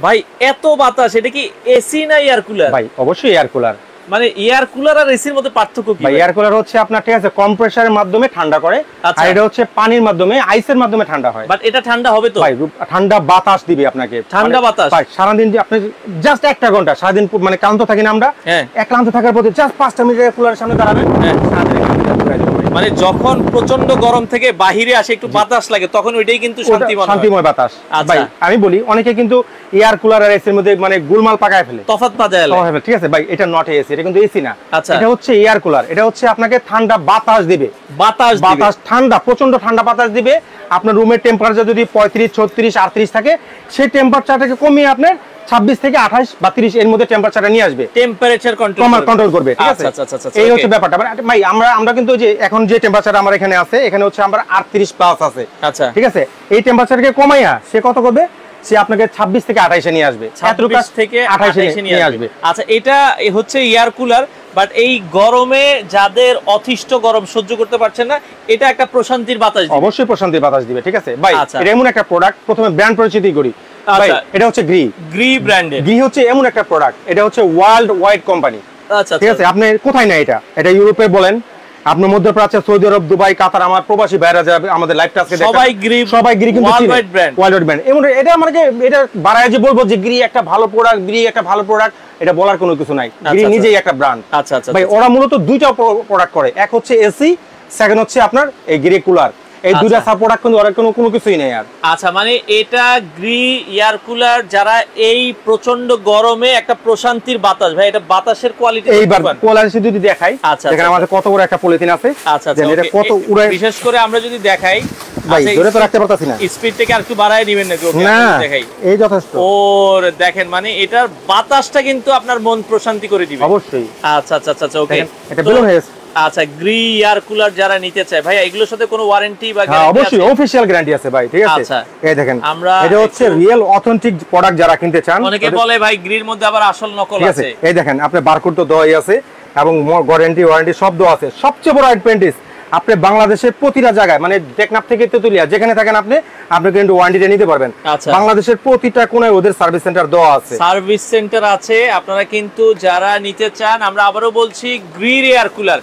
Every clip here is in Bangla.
ভাই এত বাতাস, এটা কি এসি না এয়ার কুলার? ভাই অবশ্যই এয়ার কুলার। মানে এয়ার কুলার আর এসির মধ্যে পার্থক্য কি? ভাই এয়ার কুলার হচ্ছে আপনার ঠিক আছে কম্প্রেসারের মাধ্যমে ঠান্ডা করে, আর এটা হচ্ছে পানির মাধ্যমে আইসের মাধ্যমে ঠান্ডা হয়। বাট এটা ঠান্ডা হবে তো? ভাই ঠান্ডা বাতাস দিবে আপনাকে, ঠান্ডা বাতাস। ভাই সারাদিন যে আপনি জাস্ট 1 ঘন্টা সারাদিন মানে ক্লান্ত থাকি না আমরা, ক্লান্ত থাকার পরে জাস্ট 5টা মিনিটের কুলারের সামনে দাঁড়াবেন, মানে যখন প্রচন্ড গরম থেকে বাহিরে আসে একটু বাতাস লাগে তখন ওইটাই কিন্তু শান্তিময় বাতাস। ভাই আমি বলি অনেকে কিন্তু এয়ার কুলার আর এসির মধ্যে মানে গোলমাল পাকায় ফেলে, তফাৎ পাকায় ফেলে। ঠিক আছে ভাই, এটা নট এসি, এটা কিন্তু এসি না, আচ্ছা এটা হচ্ছে এয়ার কুলার। এটা হচ্ছে আপনাকে ঠান্ডা বাতাস দিবে, বাতাস ঠান্ডা, প্রচন্ড ঠান্ডা বাতাস দিবে। আপনার রুমের টেম্পারেচার যদি 35, 36, 38 থাকে, সেই টেম্পারেচারটাকে কমিয়ে আপনার 26 থেকে 28 বা 30 এর মধ্যে টেম্পারেচারটা নিয়ে আসবে, টেম্পারেচার কন্ট্রোল করবে। ঠিক আছে, এই হচ্ছে ব্যাপারটা। ভাই আমরা কিন্তু যে এখন যে টেম্পারেচার আমার এখানে আছে, এখানে হচ্ছে আমরা 38 প্লাস আছে। আচ্ছা ঠিক আছে, এই টেম্পারেচারকে কমাইয়া সে কত করবে? সে আপনাকে 26 থেকে 28 এ নিয়ে আসবে, 26 থেকে 28 এ নিয়ে আসবে। আচ্ছা এটা হচ্ছে এয়ার কুলার, বাট এই গরমে যাদের অতিষ্ঠ গরম সহ্য করতে পারছেন না, এটা একটা প্রশান্তির বাতাস দিবে। অবশ্যই প্রশান্তির বাতাস দিবে। ঠিক আছে ভাই, এটা এমন একটা প্রোডাক্ট, প্রথমে ব্র্যান্ড পরিচিতি করি। ভাই এটা হচ্ছে গ্রি ব্র্যান্ডের। গ্রি হচ্ছে এমন একটা প্রোডাক্ট, এটা হচ্ছে ওয়ার্ল্ড ওয়াইড কোম্পানি। আচ্ছা ঠিক আছে, আপনি কোথায় না এটা ইউরোপে বলেন, আপনার মধ্যপ্রাচ্য, সৌদি আরব, দুবাই, কাতার, আমার প্রবাসী ভাইরা যারা আমাদের লাইভটা আজকে দেখেন, সবাই গ্রি কিন্তু ওয়ার্ল্ড ওয়াইড ব্র্যান্ড। এমন এটা আমাকে এটা বাড়ায় যে বলবো যে গ্রি একটা ভালো প্রোডাক্ট, গ্রি একটা ভালো প্রোডাক্ট, এটা বলার কোনো কিছু নাই। গ্রি নিজেই একটা ব্র্যান্ড। আচ্ছা আচ্ছা ভাই, ওরা মূলত দুইটা প্রোডাক্ট করে, এক হচ্ছে এসি, সেকেন্ড হচ্ছে আপনার এই গ্রি কুলার। এই দুইটা সাব প্রোডাক্ট কিন্তু ওরা কোনো কিছুই নেই আর। আচ্ছা মানে এটা গ্রি এয়ার কুলার, যারা এই প্রচন্ড গরমে একটা প্রশান্তির বাতাস, ভাই এটা বাতাসের কোয়ালিটি, এইবার কোয়ালিটি যদি দেখাই, দেখেন আমাদের কত বড় একটা পলিথিন আছে। আচ্ছা এটা কত উড়ায়, বিশেষ করে আমরা যদি দেখাই, ভাই ধরে তো রাখতে পারতাছি না, স্পিডটাকে আর একটু বাড়ায় দিবেন নাকি? না দেখাই, এই যথেষ্ট। ওর দেখেন মানে এটার বাতাসটা কিন্তু আপনার মন প্রশান্তি করে দিবে অবশ্যই। আচ্ছা আচ্ছা আচ্ছা ওকে, এটা বেলুন হয়ে গেছে। আচ্ছা গ্রি এয়ার কুলার যারা নিতে চায় ভাই, এগুলোর সাথে কোনো ওয়ারেন্টি বা গ্যারান্টি আছে? অবশ্যই অফিশিয়াল গ্যারান্টি আছে ভাই। ঠিক আছে, এই দেখেন আমরা এটা হচ্ছে রিয়েল অথেন্টিক প্রোডাক্ট যারা কিনতে চান। অনেকে বলে ভাই গ্রির মধ্যে আবার আসল নকল আছে। এই দেখেন আপনার বারকোড তো দেওয়াই আছে এবং গ্যারান্টি ওয়ারেন্টি সব দেওয়া আছে। সবচেয়ে বড় অ্যাডভান্টেজ, আপনি বাংলাদেশের প্রতিটা জায়গায় মানে টেকনাফ থেকে তেতুলিয়া যেখানে থাকেন আপনি কিন্তু ওয়ারেন্টিটা নিতে পারবেন। বাংলাদেশের প্রতিটা কোণায় ওদের সার্ভিস সেন্টার দেওয়া আছে, সার্ভিস সেন্টার আছে। আপনারা কিন্তু যারা নিতে চান, আমরা আবারও বলছি গ্রি এয়ার কুলার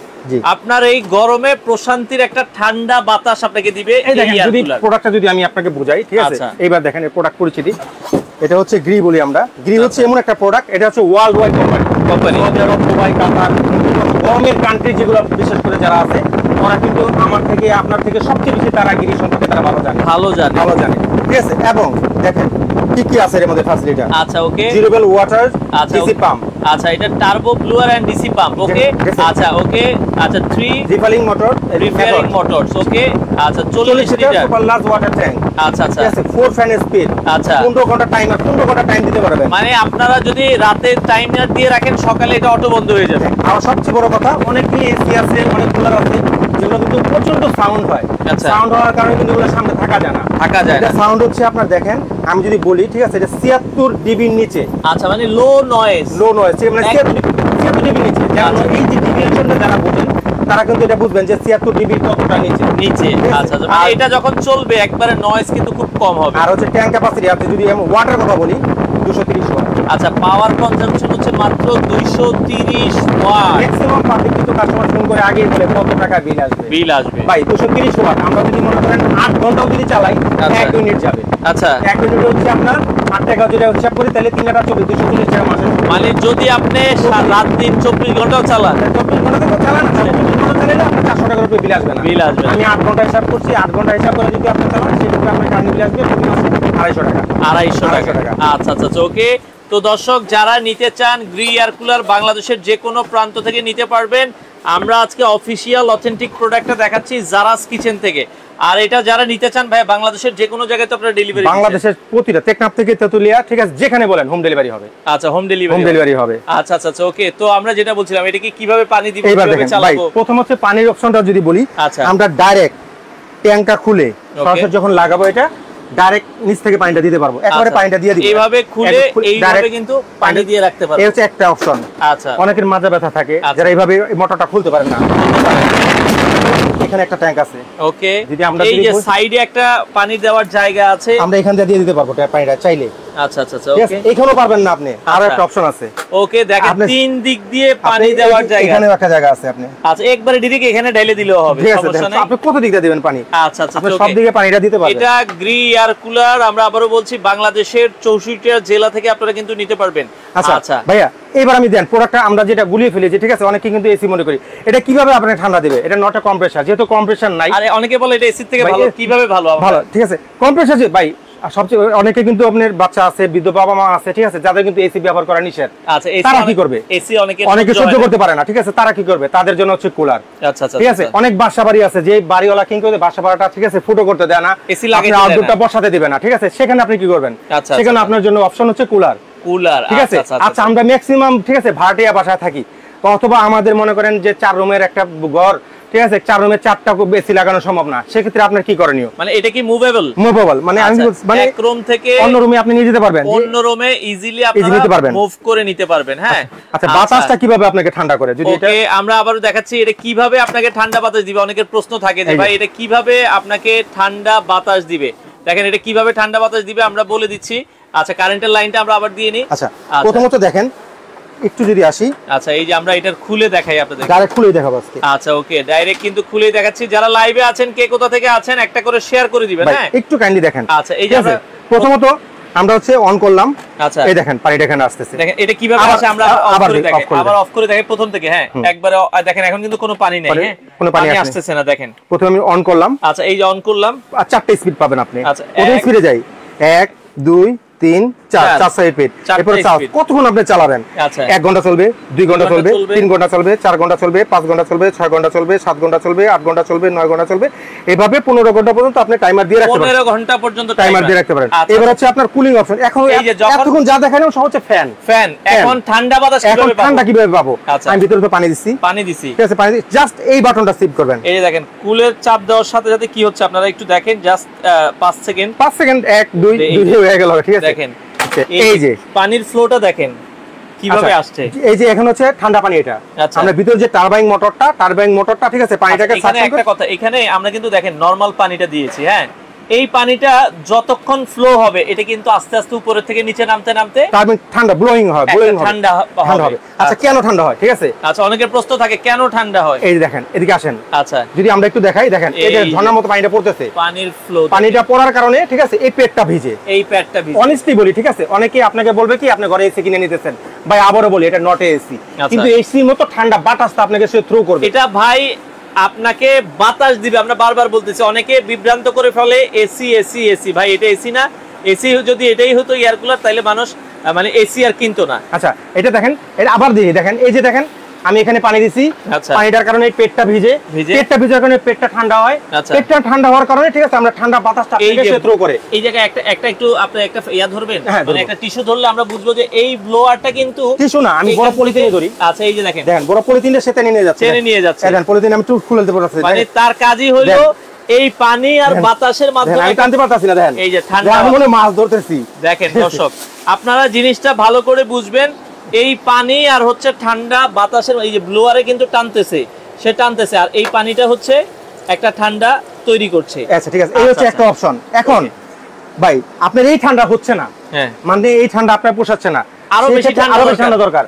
আপনার এই গরমে প্রশান্তির একটা ঠান্ডা বাতাস আপনাকে দিবে। যদি প্রোডাক্টটা যদি আমি আপনাকে বুঝাই, ঠিক আছে, এইবার দেখেন এই প্রোডাক্ট পরিচিতি। এটা হচ্ছে গ্রি বলি আমরা। গ্রি হচ্ছে এমন একটা প্রোডাক্ট, এটা হচ্ছে ওয়ার্ল্ড ওয়াইড কোম্পানি। দুবাই, কাতার, গরমের কান্ট্রি যেগুলো বিশেষ করে যারা আছে, ওরা কিন্তু আমার থেকে আপনার থেকে সবচেয়ে বেশি তারা গ্রি সম্পর্কে তারা ভালো জানে। ঠিক আছে, এবং দেখেন কি কি আছে এর মধ্যে ফ্যাসিলিটি। আচ্ছা okay, durable water, DC pump. আচ্ছা এটা turbo blower and DC pump. Okay আচ্ছা ওকে আচ্ছা 3 রিফিলিং মোটরস। ওকে আচ্ছা 40 litre super large water tank. আচ্ছা আচ্ছা 4 ফ্যান স্পিড। আচ্ছা 15 ঘন্টা টাইমার, 15 ঘন্টা টাইম দিতে পারবেন। মানে আপনারা যদি রাতে টাইমার দিয়ে রাখেন, সকালে এটা অটো বন্ধ হয়ে যাবে। আর সবচেয়ে বড় কথা, অনেকগুলি এসি আছে, অনেক কুলার আছে যেগুলো কিন্তু প্রচন্ড সাউন্ড হয়। সাউন্ড হওয়ার কারণে কিন্তু এগুলো সামনে থাকা যায় না। এটা সাউন্ড হচ্ছে আপনার দেখেন, আমি যদি বলি, ঠিক আছে, এটা 76 ডিবির নিচে। আচ্ছা মানে লো নয়েজ মানে 76 ডিবির নিচে। এই যে ডিবির জন্য যারা বোঝেন তারা কিন্তু এটা বুঝবেন যে 76 ডিবির কতটা নিচে। আচ্ছা মানে এটা যখন চলবে একবারে নয়েজ কিন্তু খুব কম হবে। আর হচ্ছে ট্যাঙ্ক ক্যাপাসিটি, আপনি যদি ওয়াটার কথা বলি, 230 ওয়াট। আচ্ছা পাওয়ার কনজাম্পশন হচ্ছে মাত্র 230 ওয়াট। ম্যাক্সিমাম পাবলিক কিন্তু কাস্টমার ফোন করে আগেই বলে কত টাকা বিল আসবে। ভাই 230 ওয়াট আমরা যদি মনে করেন 8 ঘন্টাও যদি চালাই, 1 ইউনিট যাবে। আচ্ছা 1 ইউনিট হচ্ছে আপনার 8 টাকা যদি হিসাব করি, তাহলে 3 টাকা 240 টাকা মাসে। মানে যদি আপনি রাত দিন 24 ঘন্টাও চালান, 24 ঘন্টা থেকে চালান, 24 ঘন্টা চালালে আপনার 400 টাকার উপরে বিল আসবে না। আমি 8 ঘন্টা হিসাব করছি, 8 ঘন্টা হিসাব করে যদি আপনি চালান, সেক্ষেত্রে আপনার কারেন্ট বিল আসবে 250 টাকা। আচ্ছা আচ্ছা ওকে। তো দর্শক যারা নিতে চান গ্রি এয়ার কুলার, বাংলাদেশের যে কোনো প্রান্ত থেকে নিতে পারবেন। আমরা আজকে অফিশিয়াল অথেন্টিক প্রোডাক্টটা দেখাচ্ছি জারাস কিচেন থেকে। আর এটা যারা নিতে চান ভাই, বাংলাদেশের যে কোনো জায়গায় তো আপনারা ডেলিভারি, বাংলাদেশের প্রতিটা টেকনাফ থেকে তেতুলিয়া, ঠিক আছে, যেখানে বলেন হোম ডেলিভারি হবে। আচ্ছা হোম ডেলিভারি হবে। আচ্ছা আচ্ছা ওকে। তো আমরা যেটা বলছিলাম, এটা কি কিভাবে পানি দিব, কিভাবে চালাবো? প্রথম হচ্ছে পানির অপশনটা যদি বলি, আমরা ডাইরেক্ট ট্যাঙ্কটা খুলে সরাসরি যখন লাগাবো, এটা ডাইরেক্ট নিচ থেকে পানিটা দিতে পারবো, একবারে পানিটা দিয়ে দিব। এইভাবে খুলে এইভাবে কিন্তু পানি দিয়ে রাখতে পারবো। এই হচ্ছে একটা অপশন। আচ্ছা অনেকের মাজা ব্যথা থাকে, যারা এইভাবে মোটরটা খুলতে পারেন না, এখানে একটা ট্যাঙ্ক আছে। ওকে, যদি আমরা এই যে সাইডে একটা পানি দেওয়ার জায়গা আছে, আমরা এখান দিয়ে দিতে পারবো পানিটা চাইলে। আচ্ছা আচ্ছা আচ্ছা ওকে এখানেও পারবেন না আপনি, আরো একটা অপশন আছে। ওকে দেখেন তিন দিক দিয়ে পানি দেওয়ার জায়গা, এখানেও একটা জায়গা আছে আপনি। আচ্ছা একবারে ডাইরেক্ট এখানে ঢেলে দিলেও হবে, সমস্যা নাই। আপনি কত দিক দিয়ে দিবেন পানি? আচ্ছা আচ্ছা আপনি সব দিকে পানিটা দিতে পারবেন। এটা গ্রি এয়ার কুলার আমরা আবারো বলছি বাংলাদেশের 64টা জেলা থেকে আপনারা কিন্তু নিতে পারবেন। আচ্ছা ভাইয়া এবার আমি দেন প্রোডাক্টটা আমরা যেটা গুলিয়ে ফেলেছি, ঠিক আছে, অনেকে কিন্তু এসি মনে করি, এটা কিভাবে আপনাকে ঠান্ডা দিবে? এটা নট এ কম্প্রেসার, যেহেতু কম্প্রেসার নাই। আরে অনেকে বলে এটা এসি থেকে ভালো, কিভাবে ভালো? ভালো, ঠিক আছে। কম্প্রেসার যে ভাই সবচেয়ে অনেকে কিন্তু আপনার বাচ্চা আছে, বৃদ্ধ বাবা মা আছে, ঠিক আছে, যাদের কিন্তু এসি ব্যবহার করা নিষেধ। আচ্ছা তারা কি করবে? এসি অনেকে সহ্য করতে পারে না, ঠিক আছে, তারা কি করবে? তাদের জন্য হচ্ছে কুলার। আচ্ছা আচ্ছা ঠিক আছে। অনেক বাসা বাড়ি আছে যে বাড়িওয়ালা কি করে বাসা বাড়িটা, ঠিক আছে, ফুটো করতে দেয় না, এসি লাগাই আপনি আউটডোরটা বসাতে দিবে না, ঠিক আছে, সেখানে আপনি কি করবেন? সেখানে আপনার জন্য অপশন হচ্ছে কুলার। ঠিক আছে। আচ্ছা আমরা ম্যাক্সিমাম, ঠিক আছে, ভাড়াটিয়া বাসায় থাকি, অথবা আমাদের মনে করেন যে 4 রুমের একটা ঘর, ঠিক আছে, 4 রুমে 4টা এসি লাগানো সম্ভব না, সেক্ষেত্রে আপনার কি করণীয়? মানে এটা কি মুভেবল? মুভেবল মানে আমি মানে এক রুম থেকে অন্য রুমে আপনি নিয়ে যেতে পারবেন, অন্য রুমে ইজিলি আপনারা মুভ করে নিতে পারবেন। হ্যাঁ আচ্ছা বাতাসটা কিভাবে আপনাকে ঠান্ডা করে? যদি এটা ওকে আমরা আবারো দেখাচ্ছি এটা কিভাবে আপনাকে ঠান্ডা বাতাস দিবে। অনেকের প্রশ্ন থাকে যে ভাই এটা কিভাবে আপনাকে ঠান্ডা বাতাস দিবে। দেখেন এটা কিভাবে ঠান্ডা বাতাস দিবে আমরা বলে দিচ্ছি। আচ্ছা কারেন্টের লাইনটা আমরা আবার দিয়ে নিই। আচ্ছা প্রথমত দেখেন একটু যদি আসি। আচ্ছা এই যে আমরা এটা খুলে দেখাই আপনাদের, ডাইরেক্ট খুলেই দেখাবো আজকে। আচ্ছা ওকে ডাইরেক্ট কিন্তু খুলেই দেখাচ্ছি। যারা লাইভে আছেন কে কোথা থেকে আছেন একটা করে শেয়ার করে দিবেন। হ্যাঁ একটু কাইন্ডলি দেখেন। আচ্ছা এই যে আমরা প্রথমত আমরা হচ্ছে অন করলাম। আচ্ছা এই দেখেন পানিটা এখানে আসতেছে। দেখেন এটা কিভাবে আসে আমরা অফ করে দেখাই, আবার অফ করে দেখাই প্রথম থেকে। হ্যাঁ একবারে দেখেন এখন কিন্তু কোনো পানি নেই। হ্যাঁ কোনো পানি আসতেছে না। দেখেন প্রথমে আমি অন করলাম। আচ্ছা এই যে অন করলাম, আর 4টা স্পিড পাবেন আপনি। আচ্ছা প্রথম স্পিডে যাই 1 2 3 4 স্পিড। এরপর চার্জ কতক্ষণ আপনি চালাবেন? 1 ঘন্টা চলবে, 2 ঘন্টা চলবে, 3 ঘন্টা চলবে, 4 ঘন্টা চলবে, 5 ঘন্টা চলবে, 6 ঘন্টা চলবে, 7 ঘন্টা চলবে, 8 ঘন্টা চলবে, 9 ঘন্টা চলবে, এভাবে 15 ঘন্টা পর্যন্ত আপনি টাইমার দিয়ে রাখতে পারেন। 15 ঘন্টা পর্যন্ত টাইমার দিয়ে রাখতে পারেন। এবার হচ্ছে আপনার কুলিং অপশন। এখন এতক্ষণ যা দেখালাম সব হচ্ছে ফ্যান। এখন ঠান্ডা বাতাস কিভাবে পাবো? ঠান্ডা কিভাবে পাবো? আমি ভিতরে তো পানি দিছি। ঠিক আছে, পানি জাস্ট এই বাটনটা টিপ করবেন। এই যে দেখেন কুলের চাপ দেওয়ার সাথে সাথে কি হচ্ছে আপনারা একটু দেখেন। জাস্ট 5 সেকেন্ড 1 2 2 হয়ে গেল। ঠিক আছে দেখেন এই যে পানির ফ্লোটা দেখেন কিভাবে আসছে। এই যে এখন হচ্ছে ঠান্ডা পানি। এটা আমরা ভিতর যে টারবাইন মোটরটা ঠিক আছে পানিটাকে এখানে একটা কথা, এখানে আমরা কিন্তু দেখেন নরমাল পানিটা দিয়েছি। হ্যাঁ এই পানিটা যতক্ষণ ফ্লো হবে এটা কিন্তু আস্তে আস্তে উপরের থেকে নিচে নামতে নামতে ঠান্ডা ব্লোয়িং হবে, ঠান্ডা হবে। আচ্ছা কেন ঠান্ডা হয়? ঠিক আছে আচ্ছা অনেকের প্রশ্ন থাকে কেন ঠান্ডা হয়। এই দেখেন এদিকে আসেন। আচ্ছা যদি আমরা একটু দেখাই, দেখেন এই যে ঝর্ণার মতো পানিটা পড়তেছে, পানির ফ্লো, পানিটা পড়ার কারণে ঠিক আছে এই পেটটা ভিজে। ভিজে অনেস্টলি বলি, ঠিক আছে, অনেকে আপনাকে বলবে কি আপনি ঘরে এসি কিনে নিতেছেন। ভাই আবারও বলি এটা নট এসি, কিন্তু এসির মতো ঠান্ডা বাতাসটা আপনাকে সে থ্রো করবে। এটা ভাই আপনাকে বাতাস দিবে। আমরা বারবার বলতেছি, অনেকে বিভ্রান্ত করে ফেলে এসি এসি এসি। ভাই এটা এসি না। এসি যদি এটাই হতো এয়ার কুলার তাহলে মানুষ মানে এসি আর কিনতো না। আচ্ছা এটা দেখেন, এটা আবার দিয়ে দেখেন, এই যে দেখেন আমি এখানে পানি দিছি, পানিটার কারণে পেটটা ভিজে, পেটটা ভিজার কারণে পেটটা ঠান্ডা হয়, পেটটা ঠান্ডা হওয়ার কারণে ঠিক আছে আমরা ঠান্ডা বাতাসটা আপনাকে থ্রো করে। এই জায়গায় একটা একটু আপনি একটা ইয়া ধরবেন, মানে একটা টিস্যু ধরলে আমরা বুঝবো যে এই ব্লোয়ারটা কিন্তু টিস্যু না, আমি বড় পলিথিনে ধরি। আচ্ছা এই যে দেখেন বড় পলিথিনের সাথে নিয়ে যাচ্ছে, দেখেন পলিথিন আমি টুক খুলে দিতে পারছি। মানে তার কাজই হলো এই পানি আর বাতাসের মাধ্যমে আমি টানতে পারতাছি না। দেখেন এই যে ঠান্ডা, আমি মনে মাছ ধরতেছি। দেখেন দর্শক আপনারা জিনিসটা ভালো করে বুঝবেন। এই পানি আর হচ্ছে ঠান্ডা বাতাসের এই যে ব্লোয়ারে কিন্তু টানতেছে, সে টানতেছে আর এই পানিটা হচ্ছে একটা ঠান্ডা তৈরি করছে। আচ্ছা ঠিক আছে, এই হচ্ছে একটা অপশন। এখন ভাই আপনার এই ঠান্ডা হচ্ছে না, মানে এই ঠান্ডা আপনার পোষাচ্ছে না, আরো বেশি ঠান্ডা দরকার।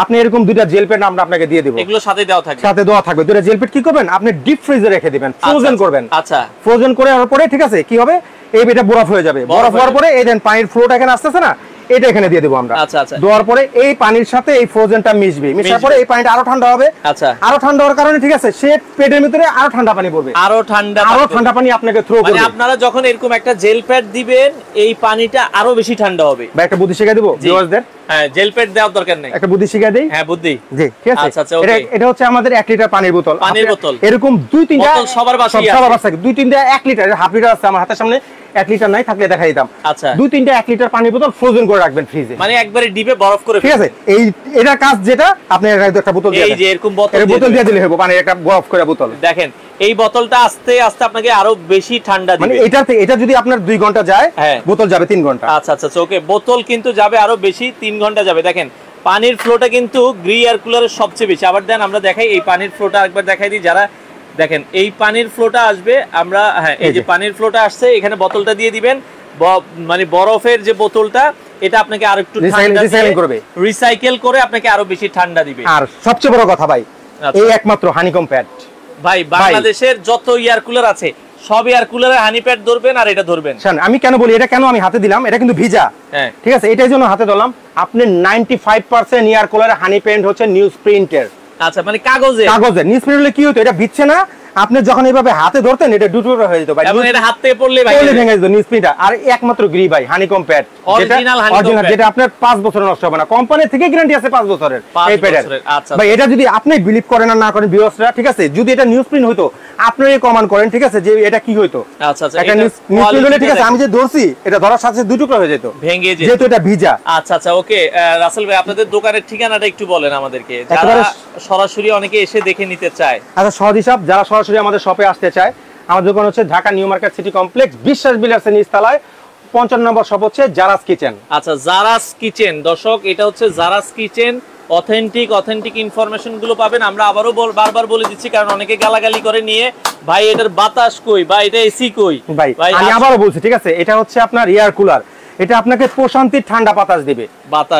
আপনি এরকম দুইটা জেল প্যাড আমরা আপনাকে দিয়ে দেব, এগুলো সাথে দেওয়া থাকবে। সাথে দেওয়া থাকবে দুইটা জেল প্যাড। কি করবেন আপনি? ডিপ ফ্রিজে রেখে দিবেন, ফ্রোজেন করবেন। আচ্ছা ফ্রোজেন করে আর পরে ঠিক আছে কি হবে, এই এটা বরফ হয়ে যাবে। বরফ হওয়ার পরে এই দেন পানির ফ্লোটা এখানে আসতেছে না, এটা এখানে দিয়ে দেব আমরা। আচ্ছা আচ্ছা দেওয়ার পরে এই পানির সাথে এই ফ্রোজেনটা মিশবে, মিশার পরে এই পানিটা আরো ঠান্ডা হবে। আচ্ছা আরো ঠান্ডা হওয়ার কারণে ঠিক আছে সে পেটের ভিতরে আরো ঠান্ডা পানি পড়বে, আরো ঠান্ডা পানি আপনাকে থ্রো করবে। মানে আপনারা যখন এরকম একটা জেল প্যাড দিবেন এই পানিটা আরো বেশি ঠান্ডা হবে। ভাই একটা বুদ্ধি শিখিয়ে দেব ভিউয়ারদের। হ্যাঁ জেল প্যাড দেওয়ার দরকার নেই, একটা বুদ্ধি শিখিয়ে দেই। হ্যাঁ বুদ্ধি জি ঠিক আছে। আচ্ছা আচ্ছা ওকে। এটা হচ্ছে আমাদের 1 লিটার পানির বোতল। এরকম 2-3টা বোতল সবার বাসায় আছে। 2-3টা 1 লিটার, হাফ লিটার আছে আমার হাতের সামনে। 1 লিটার নাই থাকলে দেখাই দিতাম। আচ্ছা 2-3টা 1 লিটার পানির বোতল ফ্রোজেন করে রাখবেন ফ্রিজে, মানে একবারে ডিপে বরফ করে। ঠিক আছে এটা কাজ যেটা আপনি একটা বোতল দিয়ে, এই যে এরকম বোতল দিয়ে দিলে হবে, পানির একটা বরফ করে বোতল। দেখেন এই বোতলটা আস্তে আস্তে আপনাকে আরো বেশি ঠান্ডা দিবে। মানে এটা যদি আপনার 2 ঘন্টা যায়, বোতল যাবে 3 ঘন্টা। আচ্ছা আচ্ছা ওকে, বোতল কিন্তু যাবে আরো বেশি, 3 ঘন্টা যাবে। দেখেন পানির ফ্লোটা কিন্তু গ্রি এয়ার কুলারের সবচেয়ে বেশি। আবার দেন আমরা দেখাই এই পানির ফ্লোটা একবার দেখাই দিই। যারা দেখেন এই পানির ফ্লোটা আসবে আমরা, হ্যাঁ এই যে পানির ফ্লোটা আসছে, এখানে বোতলটা দিয়ে দিবেন। মানে বরফের যে বোতলটা এটা আপনাকে আরো একটু ঠান্ডা করবে, রিসাইকেল করে আপনাকে আরো বেশি ঠান্ডা দিবে। আর সবচেয়ে বড় কথা ভাই, এই একমাত্র হানিকম প্যাড। ভাই বাংলাদেশের যত এয়ার কুলার আছে সব এয়ার কুলারে হানি প্যাড ধরবেন আর এটা ধরবেন। আমি কেন বলি, এটা কেন আমি হাতে দিলাম, এটা কিন্তু ভিজা, ঠিক আছে, এটার জন্য হাতে ধরলাম। আপনি 95% এয়ার কুলারে হানি প্যাড হচ্ছে নিউজ প্রিন্টের। আচ্ছা, মানে কাগজে নিউজ প্রিন্ট হলে কি হতো, এটা ভিজছে না, আপনি যখন এইভাবে হাতে ধরতেন এটা দুটুকরা হয়ে যেত ভাই, এবং এটা হাত থেকে পড়লে ভাই ভেঙে যেত নিউজ প্রিন্টটা। আর একমাত্র গ্রি ভাই হানিকম প্যাড, অরিজিনাল, যেটা আপনার 5 বছর নষ্ট হবে না, কোম্পানি থেকে গ্যারান্টি আছে 5 বছরের এই প্যাডের। ভাই এটা যদি আপনি বিলিভ করেন না করেন ভিউয়ার্সরা, ঠিক আছে, যদি এটা নিউজ প্রিন্ট হতো আপনারাই কমেন্ট করেন, ঠিক আছে, যে এটা কি হইতো। আচ্ছা আচ্ছা, এটা নিউজ প্রিন্ট হলে, ঠিক আছে, আমি যে ধরছি এটা ধরার সাথে দুই টুকরা হয়ে যেত, ভেঙে যেত, যেহেতু এটা ভিজা। আচ্ছা আচ্ছা, ওকে রাসেল ভাই, আপনাদের দোকানের ঠিকানাটা একটু বলেন আমাদেরকে, যারা সরাসরি অনেকে এসে দেখে নিতে চায়। আচ্ছা, সহজ হিসাব, যারা সরাসরি আমাদের শপে আসতে চায়, আমাদের দোকান হচ্ছে Dhaka new market city complex, বিশ্বাস বিল্ডার্সের নিচতলায় 55 নম্বর শপ হচ্ছে জারাস কিচেন। আচ্ছা, জারাস কিচেন, দর্শক এটা হচ্ছে জারাস কিচেন। অথেন্টিক ইনফরমেশন গুলো পাবেন। আমরা আবারও বারবার বলে দিচ্ছি, কারণ অনেকে গালাগালি করে নিয়ে, ভাই এটার বাতাস কই, বা এটা এসি কই। ভাই আমি আবারও বলছি, ঠিক আছে, এটা হচ্ছে আপনার এয়ার কুলার, এটা আপনাকে প্রশান্তির ঠান্ডা বাতাস দিবে,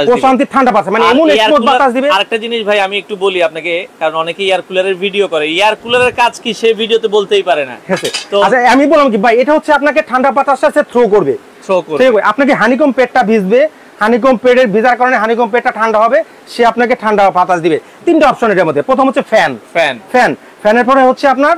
প্রশান্তির ঠান্ডা বাতাস, মানে এমন এক্সপোর্ট বাতাস দিবে। আরেকটা জিনিস ভাই আমি একটু বলি আপনাকে, কারণ অনেকে এয়ার কুলারের ভিডিও করে, এয়ার কুলারের কাজ কি সে ভিডিওতে বলতেই পারে না। তো আচ্ছা, আমি বললাম কি ভাই, এটা হচ্ছে আপনাকে ঠান্ডা বাতাসটা থ্রো করবে, আপনাকে হানিকম পেটটা ভিজবে, হানিকম পেডের ভিজার কারণে হানিকম পেটটা ঠান্ডা হবে, সে আপনাকে ঠান্ডা বাতাস দিবে। তিনটা অপশন এর মধ্যে, প্রথম হচ্ছে ফ্যানের পরে হচ্ছে আপনার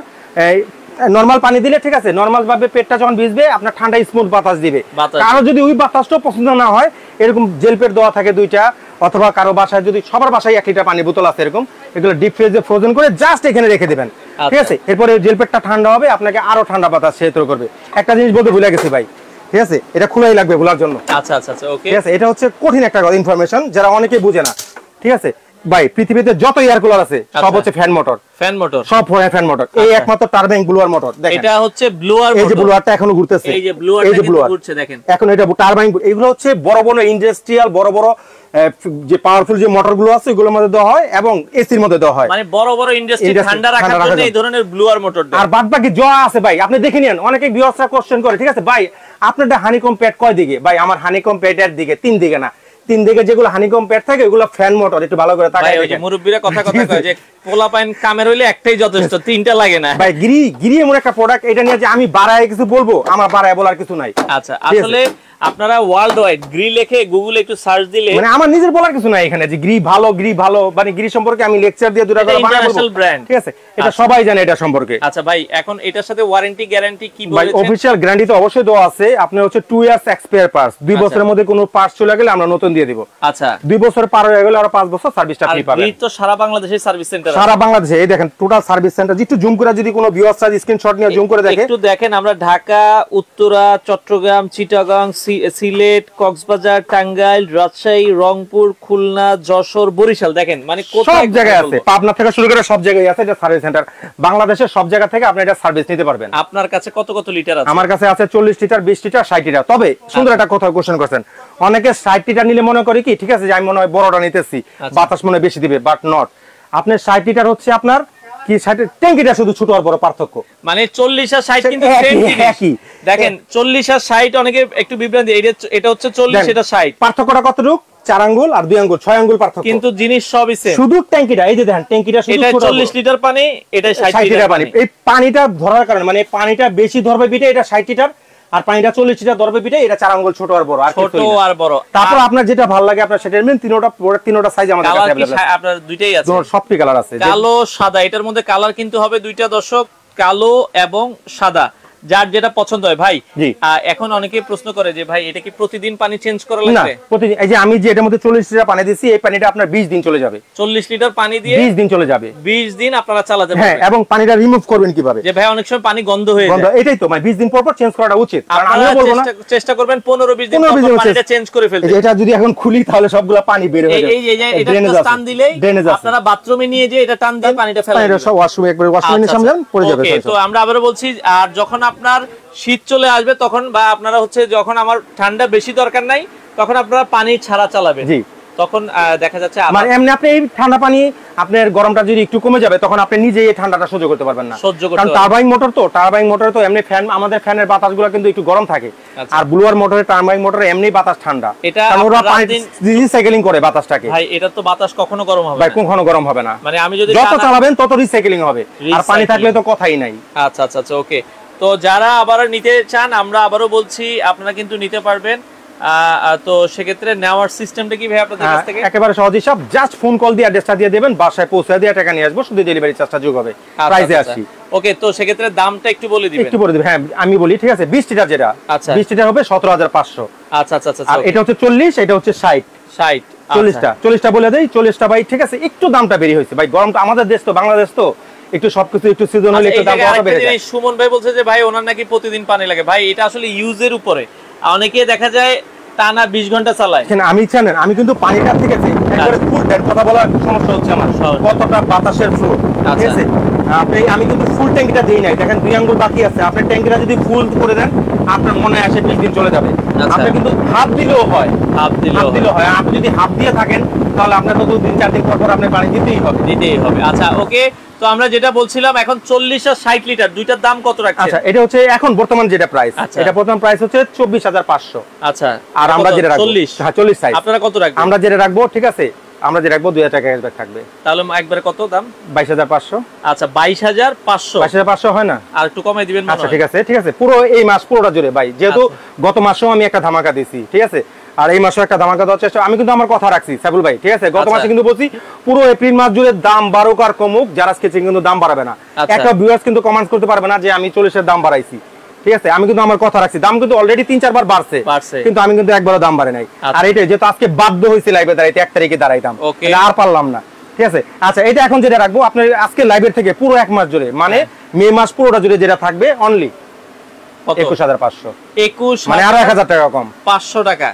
নরমাল পানি দিলে, ঠিক আছে, নরমাল ভাবে পেটটা যখন ভিজবে আপনার ঠান্ডা স্মুথ বাতাস দিবে। কারো যদি ওই বাতাসটা পছন্দ না হয়, এরকম জেল পেট দেওয়া থাকে 2টা, অথবা কারো বাসায়, যদি সবার বাসায় 1 লিটার পানি বোতল আছে এরকম, এগুলো ডিপ ফ্রিজে ফ্রোজেন করে জাস্ট এখানে রেখে দিবেন, ঠিক আছে। এরপরে জেল পেটটা ঠান্ডা হবে, আপনাকে আরো ঠান্ডা বাতাস সে করবে। একটা জিনিস বলতে ভুলে গেছি ভাই, ঠিক আছে, এটা খোলাই লাগবে বলার জন্য। আচ্ছা আচ্ছা আচ্ছা, ওকে, ঠিক আছে, এটা হচ্ছে কঠিন একটা ইনফরমেশন, যারা অনেকে বুঝে না, ঠিক আছে। ভাই পৃথিবীতে যত এয়ার কুলার আছে সব হচ্ছে ফ্যান মোটর, সব ফ্যান মোটর, এই একমাত্র টারবাইন ব্লোয়ার মোটর। দেখেন এটা হচ্ছে ব্লোয়ার মোটর, এই যে ব্লোয়ারটা এখনো ঘুরতেছে, এই যে ব্লোয়ারটা ঘুরছে দেখেন, এখন এটা টারবাইন। এগুলো হচ্ছে বড় বড় ইন্ডাস্ট্রিয়াল, বড় বড় যে পাওয়ারফুল যে মোটরগুলো আছে ওগুলোর মধ্যে দেওয়া হয় এবং এসির মধ্যে দেওয়া হয়, মানে বড় বড় ইন্ডাস্ট্রি ঠান্ডা রাখার জন্য এই ধরনের ব্লোয়ার মোটর দেয়। আর বাদ বাকি যা আছে ভাই আপনি দেখে নিন, অনেকে ভিউয়ার্সরা কোশ্চেন করে, ঠিক আছে, ভাই আপনারটা হানিকম প্যাড কয় দিকে? ভাই আমার হানিকম প্যাডের দিকে 3 দিকে না, 3 দিকে যেগুলো হানিকম প্যাড থাকে ওগুলো ফ্যান মোটর। একটু ভালো করে তাকায় দেখেন, মুরব্বিরা কথা কয় যে পোলা পাইন কামের হইলে একটাই যথেষ্ট, 3টা লাগে না। ভাই গিরি এমন একটা প্রোডাক্ট, এটা নিয়ে যে আমি বাড়ায় কিছু বলবো, আমার বাড়ায় বলার কিছু নাই। আচ্ছা, আসলে আপনারা ওয়ার্ল্ড ওয়াইড গ্রি লিখে গুগলে একটু সার্চ দিলে, মানে আমার নিজের বলার কিছু নাই এখানে, যে গ্রি ভালো, মানে গ্রি সম্পর্কে আমি লেকচার দিয়ে দুটা করে বানাবো, ইন্টারন্যাশনাল ব্র্যান্ড, ঠিক আছে, এটা সবাই জানে এটা সম্পর্কে। আচ্ছা ভাই, এখন এটার সাথে ওয়ারেন্টি গ্যারান্টি কি বলেছেন? ভাই অফিশিয়াল গ্যারান্টি তো অবশ্যই দেওয়া আছে, আপনি হচ্ছে 2 ইয়ার্স এক্সপায়ার পার্টস, 2 বছরের মধ্যে কোনো পার্টস চলে গেলে আমরা নতুন দিয়ে দেব। আচ্ছা, 2 বছর পার হয়ে গেলে আর 5 বছর সার্ভিসটা ফ্রি পাবেন। এই তো সারা বাংলাদেশে সার্ভিস সেন্টার, সারা বাংলাদেশে, এই দেখেন টোটাল সার্ভিস সেন্টার। একটু জুম করে যদি কোনো ভিউয়ার্স চাই স্ক্রিনশট নিয়ে জুম করে দেখেন, একটু দেখেন, আমরা ঢাকা, উত্তরা, চট্টগ্রাম, চিটাগাং, সিলেট, কক্সবাজার, টাঙ্গাইল, রাজশাহী, রংপুর, খুলনা, যশোর, বরিশাল, দেখেন মানে সব জায়গায় আছে, পাবনা থেকে শুরু করে সব জায়গায় আছে এটা সার্ভিস সেন্টার। বাংলাদেশের সব জায়গা থেকে আপনি এটা সার্ভিস নিতে পারবেন। আপনার কাছে কত লিটার আছে? আমার কাছে আছে 40 লিটার, 20 লিটার, 60 লিটার। তবে সুন্দর একটা কথা কোশ্চেন করছেন, অনেকে 60 লিটার নিলে মনে করে কি, ঠিক আছে, যে আমি মনে হয় বড়টা নিতেছি, বাতাস মনে বেশি দিবে, বাট নট। আপনার 60 লিটার হচ্ছে আপনার কি 60 ট্যাঙ্কিটা শুধু ছোট আর বড় পার্থক্য, মানে 40 আর 60 কিন্তু সেম একই। দেখেন 40 আর 60 অনেকে একটু বিভ্রান্তি, এটা হচ্ছে 40, এটা 60, পার্থক্যটা কতটুকু? 4 আঙ্গুল আর 2 আঙ্গুল, 6 আঙ্গুল পার্থক্য, কিন্তু জিনিস সবই সেম। শুধু ট্যাঙ্কিটা, এই যে দেখেন ট্যাঙ্কিটা শুধু এটা 40 লিটার পানি, এটা 60 লিটার পানি। এই পানিটা ধরার কারণে, মানে পানিটা বেশি ধরবে পিঠে এটা 60 লিটার, আর পানিটা 40 লিটার ধরবে পিঠে এটা 4 আঙ্গুল ছোট আর বড়, আর ছোট আর বড়। তারপর তারপর আপনার যেটা ভালো লাগে আপনার সেটা নেবেন। তিনটা সাইজ আমাদের কাছে अवेलेबल আছে, আপনার দুইটাই আছে, সবটি কালার আছে, কালো সাদা। এটার মধ্যে কালার কিন্তু হবে দুইটা দর্শক, কালো এবং সাদা, যার যেটা পছন্দ হয়। ভাই এখন অনেকে প্রশ্ন করে যে ভাই এটা কি প্রতিদিন পানি চেঞ্জ করা লাগবে? না, প্রতিদিন। এই যে আমি যে এটার মধ্যে 40 লিটার পানি দিছি, এই পানিটা আপনার 20 দিন চলে যাবে। 40 লিটার পানি দিয়ে 20 দিন চলে যাবে, 20 দিন আপনারা চালাতে পারবেন। হ্যাঁ, এবং পানিটা রিমুভ করবেন কিভাবে? যে ভাই অনেক সময় পানি গন্ধ হয়ে যায়, এটাই তো, মানে 20 দিন পর পর চেঞ্জ করাটা উচিত। কারণ আমি বলবো না, চেষ্টা করবেন 15-20 দিন পর পানিটা চেঞ্জ করে ফেলতে। এটা যদি এখন খুলি তাহলে সবগুলা পানি বের হয়ে যাবে। এই এটা টান দিলেই আপনারা বাথরুমে নিয়ে যে এটা টান দিয়ে পানিটা ফেলে দিবেন, সব ওয়াশরুমে একবার ওয়াশরুমে সামলান পড়ে যাবে। ওকে, তো আমরা আবারো বলছি, আর যখন আপনার শীত চলে আসবে তখন, বা আপনারা হচ্ছে যখন আমার ঠান্ডা বেশি দরকার নাই তখন আপনারা পানি ছাড়া চালাবেন। জি, তখন দেখা যাচ্ছে মানে এমনি আপনি এই ঠান্ডা পানি আপনার গরমটা যদি একটু কমে যাবে তখন আপনি নিজে এই ঠান্ডাটা সহ্য করতে পারবেন না, কারণ টারবাইন মোটর তো এমনি ফ্যান, আমাদের ফ্যানের বাতাসগুলো কিন্তু একটু গরম থাকে, আর ব্লুয়ার মোটরে টারবাইন মোটরে এমনি বাতাস ঠান্ডা, কারণ ওরা পানি রিসাইকেলিং করে বাতাসটাকে। ভাই এটা তো বাতাস কখনো গরম হবে না ভাই, কখনো গরম হবে না, মানে আমি যদি যত চালাবেন তত রিসাইকেলিং হবে, আর পানি থাকলে তো কথাই নাই। আচ্ছা আচ্ছা আচ্ছা, ওকে। তো যারা আবার নিতে চান, আমরা আবারও বলছি আপনারা কিন্তু নিতে পারবেন। তো সেক্ষেত্রে নেওয়ার সিস্টেমটা কি ভাই আপনাদের কাছ থেকে? একেবারে সহজ হিসাব, জাস্ট ফোন কল দিয়ে অ্যাড্রেসটা দিয়ে দিবেন, বাসায় পৌঁছে দিয়ে টাকা নিয়ে আসবো, শুধু ডেলিভারি চার্জটা যোগ হবে, প্রাইসে আসি। ওকে, তো সেক্ষেত্রে দামটা একটু বলে দিবেন। একটু বলে দিবেন, হ্যাঁ আমি বলি, ঠিক আছে। 20 লিটার যেটা, আচ্ছা 20 লিটার হবে 17,500। আচ্ছা আচ্ছা আচ্ছা, আর এটা হচ্ছে 40, এটা হচ্ছে 60। 40টা বলে দেই, 40টা ভাই, ঠিক আছে। একটু দামটা বেশি হয়েছে ভাই, গরমটা আমাদের দেশ তো, বাংলাদেশ তো, একটু সবকিছু একটু সিজন হলে একটু দামটা বেড়ে যায়। সুমন ভাই বলছে যে ভাই ওনার নাকি প্রতিদিন পানি লাগে। ভাই এটা আসলে ইউজের উপরে, অনেকে দেখা যায় টানা 20 ঘন্টা চালায়। আমি জানেন, আমি কিন্তু পানিটা ঠিক আছে একবারে ফুল ট্যাঙ্ক, কথা বলা একটু সমস্যা হচ্ছে আমার, কতটা বাতাসের ফ্লো, ঠিক আছে। আমি কিন্তু ফুল ট্যাঙ্কিটা দেই নাই, দেখেন 2 আঙ্গুল বাকি আছে। আপনি ট্যাঙ্কিটা যদি ফুল করে দেন, আপনার মনে আসে 20 দিন চলে যাবে। আপনি কিন্তু হাফ দিলেও হয়, আপনি যদি হাফ দিয়ে থাকেন তাহলে আপনার তো 2-4 দিন পর আপনি পানি দিতেই হবে। আচ্ছা ওকে, তো আমরা যেটা বলছিলাম, এখন 40 আর 60 লিটার দুইটার দাম কত রাখছেন? আচ্ছা, এটা হচ্ছে এখন বর্তমান যেটা প্রাইস, এটা বর্তমান প্রাইস হচ্ছে 24,500। আচ্ছা, আর আমরা যেটা রাখবো 40 সাইজ, আপনারা কত রাখবেন? আমরা যেটা রাখবো, ঠিক আছে, আমরা যেটা রাখবো 2000 টাকা ক্যাশব্যাক থাকবে। তাহলে একবারে কত দাম? 22,500। আচ্ছা 22,500। 22,500 হয় না? আর একটু কমাই দিবেন। আচ্ছা ঠিক আছে, পুরো এই মাস পুরোটা জুড়ে ভাই, যেহেতু গত মাসেও আমি একটা ধামাকা দিয়েছি, ঠিক আছে, আর এই মাসে একটা ধামাকা দেওয়ার চেষ্টা, আমি কিন্তু আমার কথা রাখছি সাইফুল ভাই, ঠিক আছে। গত মাসে কিন্তু বলছি পুরো এপ্রিল মাস জুড়ে দাম বাড়ুক আর কমুক, যারা স্কেচিং কিন্তু দাম বাড়াবে না, একটা ভিউয়ার্স কিন্তু কমেন্ট করতে পারবে না যে আমি 40 এর দাম বাড়াইছি, ঠিক আছে। আমি কিন্তু আমার কথা রাখছি, দাম কিন্তু অলরেডি 3-4 বার বাড়ছে, কিন্তু আমি কিন্তু একবারও দাম বাড়ে নাই। আর এটাই যেহেতু আজকে বাধ্য হয়েছি লাইভে দাঁড়াইতে, 1 তারিখে দাঁড়াইতাম, আর পারলাম না, ঠিক আছে। আচ্ছা, এটা এখন যেটা রাখবো আপনার আজকে লাইভের থেকে পুরো 1 মাস জুড়ে, মানে মে মাস পুরোটা জুড়ে যেটা থাকবে অনলি 21,500। 21 মানে আরো 1000 টাকা কম, 500 টাকা।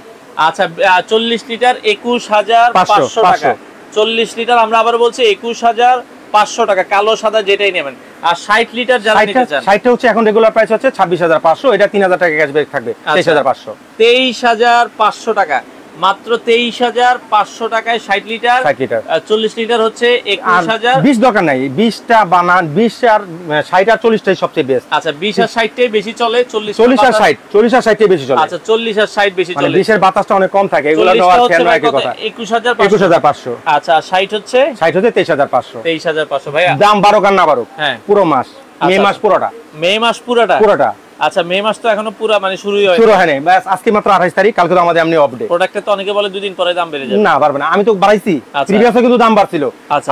আচ্ছা 40 লিটার 21,500 টাকা। 40 লিটার আমরা আবার বলছি 21,500 টাকা, কালো সাদা যেটাই নেবেন। আর 60 লিটার যারা নিতে চান, 60টা হচ্ছে এখন রেগুলার প্রাইস হচ্ছে 26,500, এটা 3,000 টাকা ক্যাশব্যাক থাকবে, 23,500। 23,500 টাকা, মাত্র 23,500 টাকায় 60 লিটার। 40 লিটার হচ্ছে 21,000। 20 দরকার নাই, 20টা বানান, 20 আর 60 আর 40টাই সবচেয়ে বেস্ট। আচ্ছা 20 আর 60টাই বেশি চলে, 40 আর 60টাই বেশি চলে। আচ্ছা 40 আর 60 বেশি চলে, 20 এর বাতাসটা অনেক কম থাকে, এগুলো দেওয়ার খেয়াল রাখি কথা। 21,500। আচ্ছা 60 হচ্ছে 23,500। 23,500 ভাই, দাম বাড়ুক আর না বাড়ুক, হ্যাঁ পুরো মাস, মে মাস পুরোটা, পুরোটা। আচ্ছা মে মাস তো এখনো পুরো মানে শুরুই হয়নি, বাস আজকে মাত্র 28 তারিখ, কালকে তো আমাদের এমনি অফ ডে। প্রোডাক্টে তো অনেকে বলে 2 দিন পরে দাম বেড়ে যাবে, না পারবে না, আমি তো বাড়াইছি, প্রিভিয়াসে কিন্তু দাম বাড়ছিল।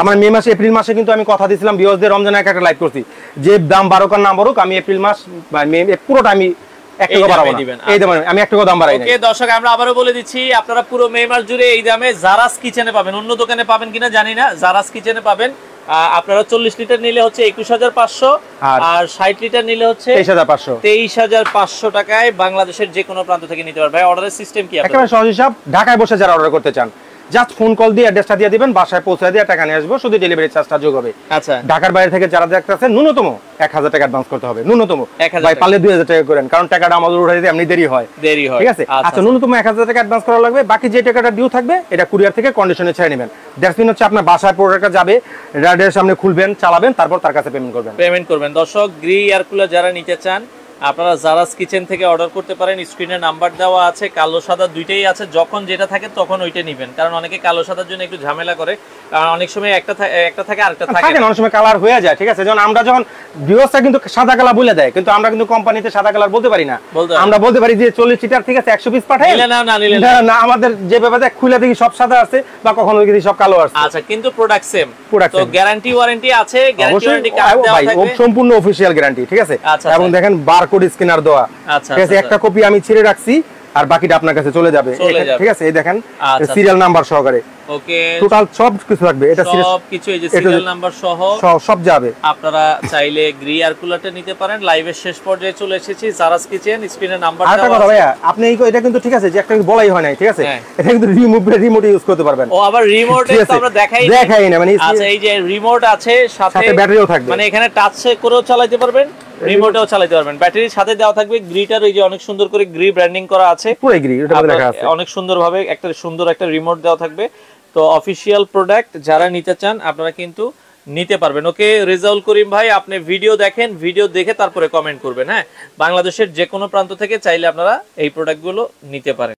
আমার মে মাসে এপ্রিল মাসে কিন্তু আমি কথা দিয়েছিলাম ভিউয়ারদের, রমজানে একটা লাইভ করছি যে দাম বাড়ুক আর না বাড়ুক, আমি এপ্রিল মাস বা মে পুরোটা আমি 1 টাকা বাড়াবো না, এই দামে আমি 1 টাকা দাম বাড়াই না। ওকে দর্শক, আমরা আবারো বলে দিচ্ছি, আপনারা পুরো মে মাস জুড়ে এই দামে জারাস কিচেনে পাবেন, অন্য দোকানে পাবেন কিনা জানি না, জারাস কিচেনে পাবেন। আপনারা 40 লিটার নিলে হচ্ছে 21,500, আর 60 লিটার নিলে হচ্ছে 23,500 টাকায় বাংলাদেশের যে কোনো প্রান্ত থেকে নিতে পারবেন। ভাই অর্ডারের সিস্টেম কি? একেবারে সহজ হিসাব, ঢাকায় বসে যারা অর্ডার করতে চান জাস্ট ফোন কল দিয়ে অ্যাড্রেসটা দিয়ে দিবেন, বাসায় পৌঁছে দিয়ে টাকা নিয়ে আসবো, শুধু ডেলিভারি চার্জটা যোগ হবে। আচ্ছা, ঢাকার বাইরে থেকে যারা দেখতেছেন ন্যূনতম 1,000 টাকা অ্যাডভান্স করতে হবে, ন্যূনতম। ভাই পারলে 2,000 টাকা করেন, কারণ টাকাটা আমাদের উঠাই দিতে এমনি দেরি হয়, ঠিক আছে। আচ্ছা ন্যূনতম 1,000 টাকা অ্যাডভান্স করা লাগবে, বাকি যে টাকাটা ডিউ থাকবে এটা কুরিয়ার থেকে কন্ডিশনে ছেড়ে নেবেন। দ্যাটস মিন হচ্ছে আপনার বাসায় প্রোডাক্টটা যাবে, রাডারের সামনে খুলবেন, চালাবেন, তারপর তার কাছে পেমেন্ট করবেন। দর্শক, গ্রি এয়ার কুলার যারা নিতে চান আপনারা জারাস কিচেন থেকে অর্ডার করতে পারেন, স্ক্রিনে নাম্বার দেওয়া আছে, কালো সাদা দুইটাই আছে, যখন যেটা থাকে তখন ওইটা নেবেন, কারণ অনেকে কালো সাদার জন্য একটু ঝামেলা করে, কারণ অনেক সময় একটা থাকে আরেকটা থাকে না, অনেক সময় কালার হয়ে যায়, ঠিক আছে। যেমন আমরা যখন ভিউয়ার্সরা কিন্তু সাদা কালার বলে দেয়, কিন্তু আমরা কিন্তু কোম্পানিতে সাদা কালার বলতে পারি না, আমরা বলতে পারি যে 40 লিটার, ঠিক আছে, 100 পিস পাঠাই, না আমাদের যে ব্যাপারে খুলে দেখি সব সাদা আছে বা কখনো দেখি সব কালো আছে। আচ্ছা, কিন্তু প্রোডাক্ট সেম, তো গ্যারান্টি ওয়ারেন্টি আছে, গ্যারান্টি ওয়ারেন্টি কার্ড দেওয়া থাকবে, সম্পূর্ণ অফিশিয়াল গ্যারান্টি, ঠিক আছে। এবং দেখেন বারকোড স্ক্যানার দেওয়া, ঠিক আছে, একটা কপি আমি ছিঁড়ে রাখছি আর বাকিটা আপনার কাছে চলে যাবে, ঠিক আছে। এই দেখেন সিরিয়াল নাম্বার সহকারে, ওকে, টোটাল সব কিছু থাকবে, এটা সব কিছু এই যে সিরিয়াল নাম্বার সহ সব যাবে। আপনারা চাইলে গ্রি এয়ার কুলারটা নিতে পারেন। লাইভের শেষ পর্যায়ে চলে এসেছি, জারাস কিচেন, স্ক্রিনে নাম্বার দেওয়া আছে। আরেকটা কথা ভাইয়া, আপনি এটা কিন্তু ঠিক আছে যে একটা বলাই হয় নাই, ঠিক আছে, এটা কিন্তু রিমোট ইউজ করতে পারবেন। ও আবার রিমোটে তো আমরা দেখাই না, মানে আচ্ছা এই যে রিমোট আছে, সাথে ব্যাটারিও থাকবে, মানে এখানে টাচ করেও চালাতে পারবেন, রিমোটেও চালাতে পারবেন। ব্যাটারির সাথে দেওয়া থাকবে। গ্রিটার এই যে অনেক সুন্দর করে গ্রি ব্র্যান্ডিং করা আছে, পুরো গ্রি, এটা লেখা আছে অনেক সুন্দরভাবে। একটা সুন্দর একটা রিমোট দেওয়া থাকবে। তো অফিশিয়াল প্রোডাক্ট যারা নিতে চান আপনারা কিন্তু নিতে পারবেন। ওকে রেজাউল করিম ভাই, আপনি ভিডিও দেখেন, ভিডিও দেখে তারপরে কমেন্ট করবেন। হ্যাঁ, বাংলাদেশের যে কোনো প্রান্ত থেকে চাইলে আপনারা এই প্রোডাক্টগুলো নিতে পারেন।